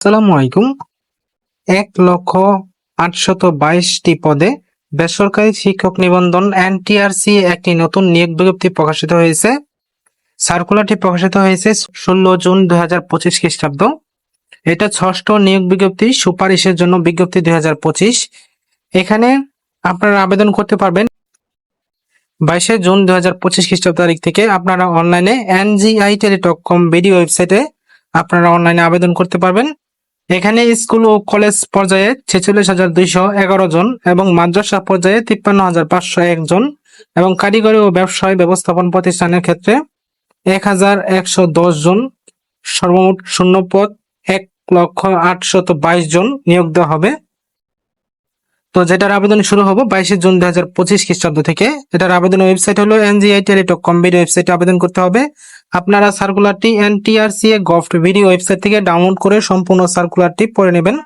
আসসালামু আলাইকুম। 1,822টি পদে বেসরকারি শিক্ষক নিবন্ধন এনটিআরসি একটি নতুন নিয়োগ বিজ্ঞপ্তি প্রকাশিত হয়েছে। সার্কুলারটি প্রকাশিত হয়েছে 16 জুন 2025 খ্রিস্টাব্দ। এটা 6ষ্ঠ নিয়োগ বিজ্ঞপ্তি, সুপারিশের জন্য বিজ্ঞপ্তি 2025। এখানে আপনারা আবেদন করতে পারবেন 22 জুন 2025 খ্রিস্টাব্দ তারিখ থেকে। আপনারা অনলাইনে NGI-Tele.com বিডি ওয়েবসাইটে আপনারা অনলাইনে আবেদন করতে পারবেন। এখানে স্কুল ও কলেজ পর্যায়ে 46,211 জন এবং মাদ্রাসা পর্যায়ে 53,501 জন এবং কারিগরি ও ব্যবসায় ব্যবস্থাপন প্রতিষ্ঠানের ক্ষেত্রে 1,110 জন, সর্বমোট শূন্যপদ 1,822 জন নিয়োগ দেওয়া হবে। তো যেটার আবেদন শুরু হবে 22 জুন 2025 খ্রিস্টাব্দ থেকে। এটার আবেদন ওয়েবসাইট হলো NGI-Tele.com বিডি ওয়েবসাইটে আবেদন করতে হবে। আপনারা সার্কুলারটি NTRCA গভর্নমেন্ট বিডি ওয়েবসাইট থেকে ডাউনলোড করে সম্পূর্ণ সার্কুলারটি পড়ে নেবেন।